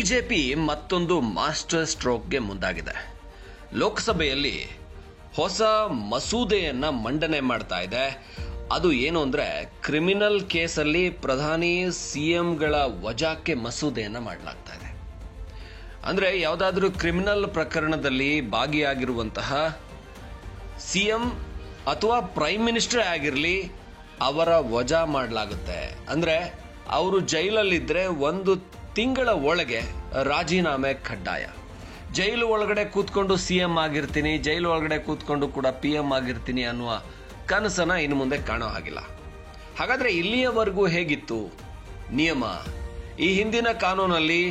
BJP ಮತ್ತೊಂದು master ಸ್ಟ್ರೋಕ್ಗೆ ಮುಂದಾಗಿದೆ. ಲೋಕಸಭೆಯಲ್ಲಿ ಹೊಸ ಮಸೂದೆಯನ್ನ ಮಂಡನೆ ಮಾಡ್ತಾ ಇದೆ. ಅದು ಏನು ಅಂದ್ರೆ, ಕ್ರಿಮಿನಲ್ ಕೇಸಲ್ಲಿ ಪ್ರಧಾನಿ ಸಿಎಂಗಳ ವಜಾಕ್ಕೆ ಮಸೂದೆಯನ್ನ ಮಾಡಲಾಗ್ತಾ ಇದೆ. ಅಂದ್ರೆ ಯಾವುದಾದ್ರೂ ಕ್ರಿಮಿನಲ್ ಪ್ರಕರಣದಲ್ಲಿ ಭಾಗಿಯಾಗಿರುವಂತಹ ಸಿಎಂ ಅಥವಾ ಪ್ರೈಮ್ ಮಿನಿಸ್ಟರ್ ಆಗಿರಲಿ, ಅವರ ವಜಾ ಮಾಡಲಾಗುತ್ತೆ. ಅಂದ್ರೆ ಅವರು ಜೈಲಲ್ಲಿದ್ರೆ 1 ತಿಂಗಳ ಒಳಗೆ ರಾಜೀನಾಮೆ ಕಡ್ಡಾಯ. ಜೈಲು ಒಳಗಡೆ ಕೂತ್ಕೊಂಡು ಸಿಎಂ ಆಗಿರ್ತೀನಿ, ಜೈಲು ಒಳಗಡೆ ಕೂತ್ಕೊಂಡು ಕೂಡ PM ಆಗಿರ್ತೀನಿ ಅನ್ನುವ ಕನಸನ್ನ ಇನ್ನು ಮುಂದೆ ಕಾಣೋ ಹಾಗಿಲ್ಲ. ಹಾಗಾದ್ರೆ ಇಲ್ಲಿಯವರೆಗೂ ಹೇಗಿತ್ತು ನಿಯಮ? ಈ ಹಿಂದಿನ ಕಾನೂನಲ್ಲಿ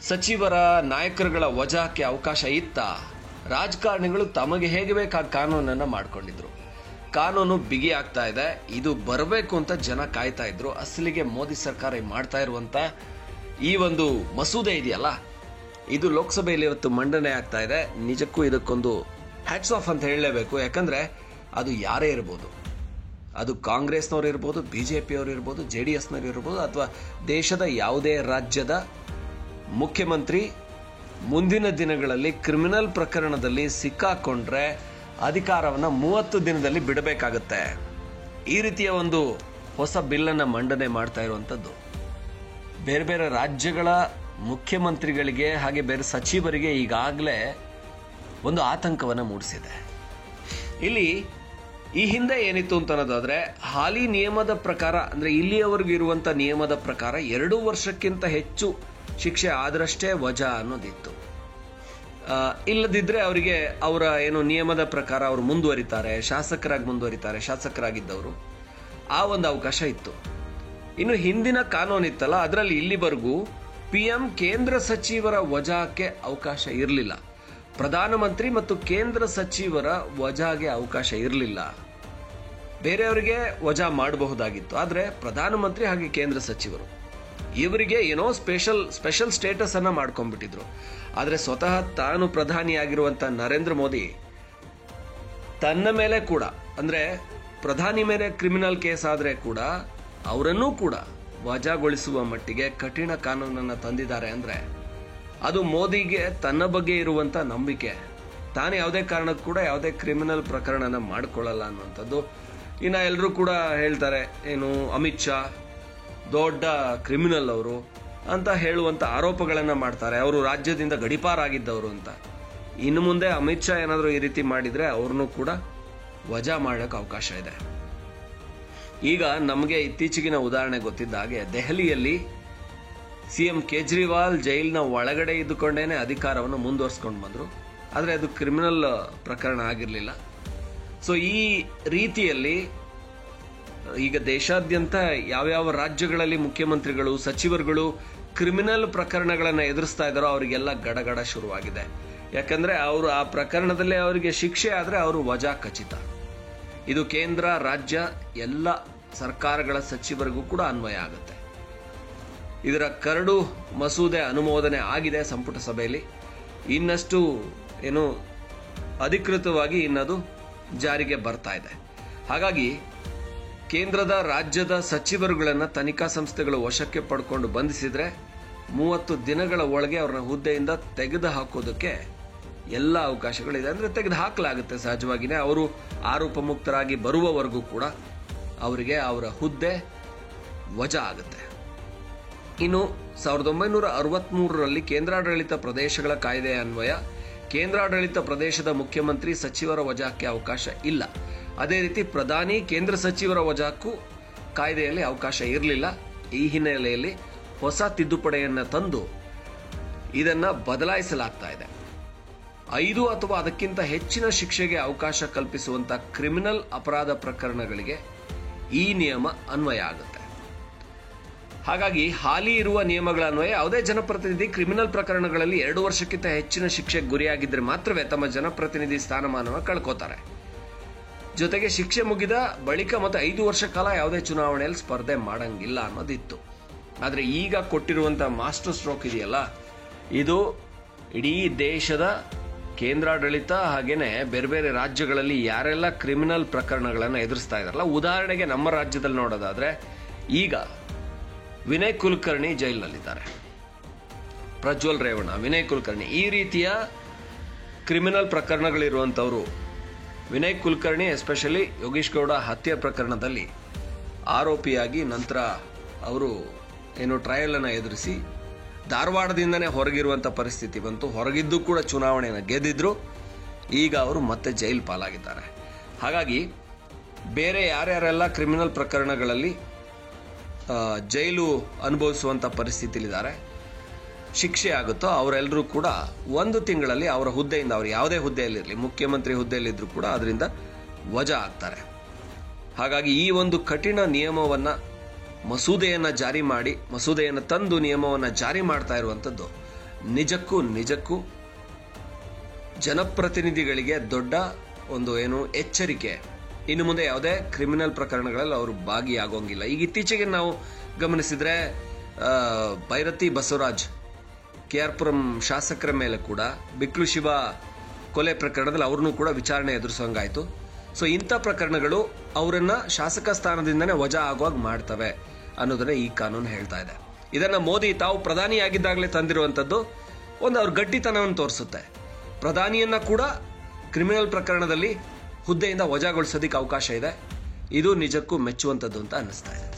ಸಚಿವರ ನಾಯಕರುಗಳ ವಜಾಕ್ಕೆ ಅವಕಾಶ ಇತ್ತ? ರಾಜಕಾರಣಿಗಳು ತಮಗೆ ಹೇಗೆ ಬೇಕಾದ ಕಾನೂನನ್ನ ಮಾಡ್ಕೊಂಡಿದ್ರು. ಕಾನೂನು ಬಿಗಿ ಆಗ್ತಾ ಇದೆ. ಇದು ಬರಬೇಕು ಅಂತ ಜನ ಕಾಯ್ತಾ ಇದ್ರು. ಅಸಲಿಗೆ ಮೋದಿ ಸರ್ಕಾರ ಮಾಡ್ತಾ ಇರುವಂತ ಈ ಒಂದು ಮಸೂದೆ ಇದೆಯಲ್ಲ, ಇದು ಲೋಕಸಭೆಯಲ್ಲಿ ಇವತ್ತು ಮಂಡನೆ ಆಗ್ತಾ ಇದೆ. ನಿಜಕ್ಕೂ ಇದಕ್ಕೊಂದು ಹ್ಯಾಟ್ಸ್ ಆಫ್ ಅಂತ ಹೇಳಲೇಬೇಕು. ಯಾಕಂದ್ರೆ ಅದು ಯಾರೇ ಇರ್ಬೋದು, ಅದು ಕಾಂಗ್ರೆಸ್ನವ್ರು ಇರ್ಬೋದು, ಬಿಜೆಪಿಯವರು ಇರ್ಬೋದು, JDSನವ್ರು ಇರ್ಬೋದು, ಅಥವಾ ದೇಶದ ಯಾವುದೇ ರಾಜ್ಯದ ಮುಖ್ಯಮಂತ್ರಿ ಮುಂದಿನ ದಿನಗಳಲ್ಲಿ ಕ್ರಿಮಿನಲ್ ಪ್ರಕರಣದಲ್ಲಿ ಸಿಕ್ಕಾಕೊಂಡ್ರೆ ಅಧಿಕಾರವನ್ನ 30 ದಿನದಲ್ಲಿ ಬಿಡಬೇಕಾಗುತ್ತೆ. ಈ ರೀತಿಯ ಒಂದು ಹೊಸ ಬಿಲ್ಲನ್ನು ಮಂಡನೆ ಮಾಡ್ತಾ ಇರುವಂತದ್ದು ಬೇರೆ ಬೇರೆ ರಾಜ್ಯಗಳ ಮುಖ್ಯಮಂತ್ರಿಗಳಿಗೆ ಹಾಗೆ ಬೇರೆ ಸಚಿವರಿಗೆ ಈಗಾಗಲೇ ಒಂದು ಆತಂಕವನ್ನ ಮೂಡಿಸಿದೆ. ಇಲ್ಲಿ ಈ ಹಿಂದೆ ಏನಿತ್ತು ಅಂತ ಅನ್ನೋದಾದ್ರೆ, ಹಾಲಿ ನಿಯಮದ ಪ್ರಕಾರ, ಅಂದ್ರೆ ಇಲ್ಲಿಯವರೆಗೂ ಇರುವಂತ ನಿಯಮದ ಪ್ರಕಾರ 2 ವರ್ಷಕ್ಕಿಂತ ಹೆಚ್ಚು ಶಿಕ್ಷೆ ಆದ್ರಷ್ಟೇ ವಜಾ ಅನ್ನೋದಿತ್ತು. ಇಲ್ಲದಿದ್ರೆ ಅವರಿಗೆ ಅವರ ಏನು ನಿಯಮದ ಪ್ರಕಾರ ಅವರು ಮುಂದುವರಿತಾರೆ, ಶಾಸಕರಾಗಿ ಮುಂದುವರಿತಾರೆ, ಶಾಸಕರಾಗಿದ್ದವರು, ಆ ಒಂದು ಅವಕಾಶ ಇತ್ತು. ಇನ್ನು ಹಿಂದಿನ ಕಾನೂನು ಇತ್ತಲ್ಲ, ಅದರಲ್ಲಿ ಇಲ್ಲಿವರೆಗೂ PM ಕೇಂದ್ರ ಸಚಿವರ ವಜಾಕ್ಕೆ ಅವಕಾಶ ಇರಲಿಲ್ಲ. ಪ್ರಧಾನಮಂತ್ರಿ ಮತ್ತು ಕೇಂದ್ರ ಸಚಿವರ ವಜಾಗೆ ಅವಕಾಶ ಇರಲಿಲ್ಲ. ಬೇರೆಯವರಿಗೆ ವಜಾ ಮಾಡಬಹುದಾಗಿತ್ತು. ಆದ್ರೆ ಪ್ರಧಾನಮಂತ್ರಿ ಹಾಗೆ ಕೇಂದ್ರ ಸಚಿವರು ಇವರಿಗೆ ಏನೋ ಸ್ಪೆಷಲ್ ಸ್ಟೇಟಸ್ ಅನ್ನ ಮಾಡ್ಕೊಂಡ್ಬಿಟ್ಟಿದ್ರು. ಆದ್ರೆ ಸ್ವತಃ ತಾನು ಪ್ರಧಾನಿಯಾಗಿರುವಂತ ನರೇಂದ್ರ ಮೋದಿ ತನ್ನ ಮೇಲೆ ಕೂಡ, ಅಂದ್ರೆ ಪ್ರಧಾನಿ ಮೇಲೆ ಕ್ರಿಮಿನಲ್ ಕೇಸ್ ಆದ್ರೆ ಕೂಡ ಅವರನ್ನೂ ಕೂಡ ವಜಾಗೊಳಿಸುವ ಮಟ್ಟಿಗೆ ಕಠಿಣ ಕಾನೂನನ್ನ ತಂದಿದ್ದಾರೆ. ಅಂದ್ರೆ ಅದು ಮೋದಿಗೆ ತನ್ನ ಬಗ್ಗೆ ಇರುವಂತ ನಂಬಿಕೆ. ತಾನು ಯಾವುದೇ ಕಾರಣಕ್ಕೂ ಕೂಡ ಯಾವುದೇ ಕ್ರಿಮಿನಲ್ ಪ್ರಕರಣನ ಮಾಡ್ಕೊಳ್ಳಲ್ಲ ಅನ್ನುವಂಥದ್ದು. ಇನ್ನ ಎಲ್ಲರೂ ಕೂಡ ಹೇಳ್ತಾರೆ, ಏನು ಅಮಿತ್ ಶಾ ದೊಡ್ಡ ಕ್ರಿಮಿನಲ್ ಅವರು ಅಂತ ಹೇಳುವಂತ ಆರೋಪಗಳನ್ನ ಮಾಡ್ತಾರೆ. ಅವರು ರಾಜ್ಯದಿಂದ ಗಡಿಪಾರಾಗಿದ್ದವರು ಅಂತ. ಇನ್ನು ಮುಂದೆ ಅಮಿತ್ ಶಾ ಏನಾದರೂ ಈ ರೀತಿ ಮಾಡಿದ್ರೆ ಅವ್ರನ್ನೂ ಕೂಡ ವಜಾ ಮಾಡಕ್ಕೆ ಅವಕಾಶ ಇದೆ. ಈಗ ನಮಗೆ ಇತ್ತೀಚೆಗಿನ ಉದಾಹರಣೆ ಗೊತ್ತಿದ್ದ ಹಾಗೆ, ದೆಹಲಿಯಲ್ಲಿ CM ಕೇಜ್ರಿವಾಲ್ ಜೈಲಿನ ಒಳಗಡೆ ಇದ್ದುಕೊಂಡೇನೆ ಅಧಿಕಾರವನ್ನು ಮುಂದುವರ್ಸ್ಕೊಂಡು ಬಂದ್ರು. ಆದ್ರೆ ಅದು ಕ್ರಿಮಿನಲ್ ಪ್ರಕರಣ ಆಗಿರಲಿಲ್ಲ. ಸೊ ಈ ರೀತಿಯಲ್ಲಿ ಈಗ ದೇಶಾದ್ಯಂತ ಯಾವ್ಯಾವ ರಾಜ್ಯಗಳಲ್ಲಿ ಮುಖ್ಯಮಂತ್ರಿಗಳು, ಸಚಿವರುಗಳು ಕ್ರಿಮಿನಲ್ ಪ್ರಕರಣಗಳನ್ನ ಎದುರಿಸ್ತಾ ಇದ್ದಾರೋ ಅವರಿಗೆಲ್ಲ ಗಡಗಡ ಶುರುವಾಗಿದೆ. ಯಾಕಂದ್ರೆ ಅವರು ಆ ಪ್ರಕರಣದಲ್ಲಿ ಅವರಿಗೆ ಶಿಕ್ಷೆ ಆದ್ರೆ ಅವರು ವಜಾ ಖಚಿತ. ಇದು ಕೇಂದ್ರ, ರಾಜ್ಯ ಎಲ್ಲ ಸರ್ಕಾರಗಳ ಸಚಿವರಿಗೂ ಕೂಡ ಅನ್ವಯ ಆಗುತ್ತೆ. ಇದರ ಕರಡು ಮಸೂದೆ ಅನುಮೋದನೆ ಆಗಿದೆ ಸಂಪುಟ ಸಭೆಯಲ್ಲಿ. ಇನ್ನಷ್ಟು ಏನು ಅಧಿಕೃತವಾಗಿ ಇನ್ನದು ಜಾರಿಗೆ ಬರ್ತಾ ಇದೆ. ಹಾಗಾಗಿ ಕೇಂದ್ರದ, ರಾಜ್ಯದ ಸಚಿವರುಗಳನ್ನ ತನಿಖಾ ಸಂಸ್ಥೆಗಳು ವಶಕ್ಕೆ ಪಡ್ಕೊಂಡು ಬಂಧಿಸಿದ್ರೆ 30 ದಿನಗಳ ಒಳಗೆ ಅವ್ರನ್ನ ಹುದ್ದೆಯಿಂದ ತೆಗೆದು ಹಾಕೋದಕ್ಕೆ ಎಲ್ಲ ಅವಕಾಶಗಳಿದೆ. ಅಂದ್ರೆ ತೆಗೆದು ಹಾಕಲಾಗುತ್ತೆ ಸಹಜವಾಗಿನೇ. ಅವರು ಆರೋಪ ಮುಕ್ತರಾಗಿ ಬರುವವರೆಗೂ ಕೂಡ ಅವರಿಗೆ ಅವರ ಹುದ್ದೆ ವಜಾ ಆಗುತ್ತೆ. ಇನ್ನು 1963ರಲ್ಲಿ ಕೇಂದ್ರಾಡಳಿತ ಪ್ರದೇಶಗಳ ಕಾಯ್ದೆ ಅನ್ವಯ ಕೇಂದ್ರಾಡಳಿತ ಪ್ರದೇಶದ ಮುಖ್ಯಮಂತ್ರಿ, ಸಚಿವರ ವಜಾಕ್ಕೆ ಅವಕಾಶ ಇಲ್ಲ. ಅದೇ ರೀತಿ ಪ್ರಧಾನಿ, ಕೇಂದ್ರ ಸಚಿವರ ವಜಾಕ್ಕೂ ಕಾಯ್ದೆಯಲ್ಲಿ ಅವಕಾಶ ಇರಲಿಲ್ಲ. ಈ ಹಿನ್ನೆಲೆಯಲ್ಲಿ ಹೊಸ ತಿದ್ದುಪಡಿಯನ್ನ ತಂದು ಇದನ್ನ ಬದಲಾಯಿಸಲಾಗ್ತಾ ಇದೆ. 5 ಅಥವಾ ಅದಕ್ಕಿಂತ ಹೆಚ್ಚಿನ ಶಿಕ್ಷೆಗೆ ಅವಕಾಶ ಕಲ್ಪಿಸುವಂತ ಕ್ರಿಮಿನಲ್ ಅಪರಾಧ ಪ್ರಕರಣಗಳಿಗೆ ಈ ನಿಯಮ ಅನ್ವಯ ಆಗುತ್ತೆ. ಹಾಗಾಗಿ ಹಾಲಿ ಇರುವ ನಿಯಮಗಳ ಅನ್ವಯ ಯಾವುದೇ ಜನಪ್ರತಿನಿಧಿ ಕ್ರಿಮಿನಲ್ ಪ್ರಕರಣಗಳಲ್ಲಿ 2 ವರ್ಷಕ್ಕಿಂತ ಹೆಚ್ಚಿನ ಶಿಕ್ಷೆಗೆ ಗುರಿಯಾಗಿದ್ರೆ ಮಾತ್ರವೇ ತಮ್ಮ ಜನಪ್ರತಿನಿಧಿ ಸ್ಥಾನಮಾನವನ್ನು ಕಳ್ಕೋತಾರೆ. ಜೊತೆಗೆ ಶಿಕ್ಷೆ ಮುಗಿದ ಬಳಿಕ ಮತ್ತೆ 5 ವರ್ಷ ಕಾಲ ಯಾವುದೇ ಚುನಾವಣೆಯಲ್ಲಿ ಸ್ಪರ್ಧೆ ಮಾಡಂಗಿಲ್ಲ ಅನ್ನೋದಿತ್ತು. ಆದ್ರೆ ಈಗ ಕೊಟ್ಟಿರುವಂತಹ ಮಾಸ್ಟರ್ ಸ್ಟ್ರೋಕ್ ಇದೆಯಲ್ಲ, ಇದು ಇಡೀ ದೇಶದ ಕೇಂದ್ರಾಡಳಿತ ಹಾಗೇನೆ ಬೇರೆ ಬೇರೆ ರಾಜ್ಯಗಳಲ್ಲಿ ಯಾರೆಲ್ಲ ಕ್ರಿಮಿನಲ್ ಪ್ರಕರಣಗಳನ್ನು ಎದುರಿಸ್ತಾ ಇದಾರಲ್ಲ, ಉದಾಹರಣೆಗೆ ನಮ್ಮ ರಾಜ್ಯದಲ್ಲಿ ನೋಡೋದಾದ್ರೆ ಈಗ ವಿನಯ್ ಕುಲಕರ್ಣಿ ಜೈಲಿನಲ್ಲಿದ್ದಾರೆ. ಪ್ರಜ್ವಲ್ ರೇವಣ್ಣ, ವಿನಯ್ ಕುಲಕರ್ಣಿ, ಈ ರೀತಿಯ ಕ್ರಿಮಿನಲ್ ಪ್ರಕರಣಗಳಿರುವಂಥವರು. ವಿನಯ್ ಕುಲಕರ್ಣಿ ಎಸ್ಪೆಷಲಿ ಯೋಗೀಶ್ ಗೌಡ ಹತ್ಯೆ ಪ್ರಕರಣದಲ್ಲಿ ಆರೋಪಿಯಾಗಿ ನಂತರ ಅವರು ಟ್ರಯಲನ್ನು ಎದುರಿಸಿ ಧಾರವಾಡದಿಂದನೇ ಹೊರಗಿರುವಂಥ ಪರಿಸ್ಥಿತಿ ಬಂತು. ಹೊರಗಿದ್ದು ಕೂಡ ಚುನಾವಣೆಯನ್ನು ಗೆದ್ದಿದ್ರು. ಈಗ ಅವರು ಮತ್ತೆ ಜೈಲು ಪಾಲಾಗಿದ್ದಾರೆ. ಹಾಗಾಗಿ ಬೇರೆ ಯಾರ್ಯಾರೆಲ್ಲ ಕ್ರಿಮಿನಲ್ ಪ್ರಕರಣಗಳಲ್ಲಿ ಜೈಲು ಅನುಭವಿಸುವಂಥ ಪರಿಸ್ಥಿತಿಲಿದ್ದಾರೆ, ಶಿಕ್ಷೆ ಆಗುತ್ತೋ ಅವರೆಲ್ಲರೂ ಕೂಡ 1 ತಿಂಗಳಲ್ಲಿ ಅವರ ಹುದ್ದೆಯಿಂದ, ಅವರು ಯಾವುದೇ ಹುದ್ದೆಯಲ್ಲಿರಲಿ, ಮುಖ್ಯಮಂತ್ರಿ ಹುದ್ದೆಯಲ್ಲಿದ್ದರೂ ಕೂಡ ಅದರಿಂದ ವಜಾ ಆಗ್ತಾರೆ. ಹಾಗಾಗಿ ಈ ಒಂದು ಕಠಿಣ ನಿಯಮವನ್ನು, ಮಸೂದೆಯನ್ನು ತಂದು ನಿಯಮವನ್ನು ಜಾರಿ ಮಾಡ್ತಾ ಇರುವಂಥದ್ದು ನಿಜಕ್ಕೂ ಜನಪ್ರತಿನಿಧಿಗಳಿಗೆ ದೊಡ್ಡ ಒಂದು ಎಚ್ಚರಿಕೆ. ಇನ್ನು ಮುಂದೆ ಯಾವುದೇ ಕ್ರಿಮಿನಲ್ ಪ್ರಕರಣಗಳಲ್ಲಿ ಅವರು ಭಾಗಿಯಾಗೋಂಗಿಲ್ಲ. ಈಗ ಇತ್ತೀಚೆಗೆ ನಾವು ಗಮನಿಸಿದ್ರೆ ಭೈರತಿ ಬಸವರಾಜ್, KR ಪುರಂ ಶಾಸಕರ ಮೇಲೆ ಕೂಡ ಬಿಕ್ಲು ಶಿವ ಕೊಲೆ ಪ್ರಕರಣದಲ್ಲಿ ಅವ್ರನ್ನೂ ಕೂಡ ವಿಚಾರಣೆ ಎದುರಿಸೋಂಗಾಯ್ತು. ಸೊ ಇಂಥ ಪ್ರಕರಣಗಳು ಅವರನ್ನ ಶಾಸಕ ಸ್ಥಾನದಿಂದನೇ ವಜಾ ಆಗುವಾಗ ಮಾಡ್ತವೆ ಅನ್ನೋದನ್ನ ಈ ಕಾನೂನು ಹೇಳ್ತಾ ಇದೆ. ಇದನ್ನ ಮೋದಿ ತಾವು ಪ್ರಧಾನಿಯಾಗಿದ್ದಾಗಲೇ ತಂದಿರುವಂಥದ್ದು ಅವ್ರ ಗಟ್ಟಿತನವನ್ನು ತೋರಿಸುತ್ತೆ. ಪ್ರಧಾನಿಯನ್ನ ಕೂಡ ಕ್ರಿಮಿನಲ್ ಪ್ರಕರಣದಲ್ಲಿ ಹುದ್ದೆಯಿಂದ ವಜಾಗೊಳಿಸೋದಕ್ಕೆ ಅವಕಾಶ ಇದೆ. ಇದು ನಿಜಕ್ಕೂ ಮೆಚ್ಚುವಂಥದ್ದು ಅಂತ ಅನ್ನಿಸ್ತಾ ಇದೆ.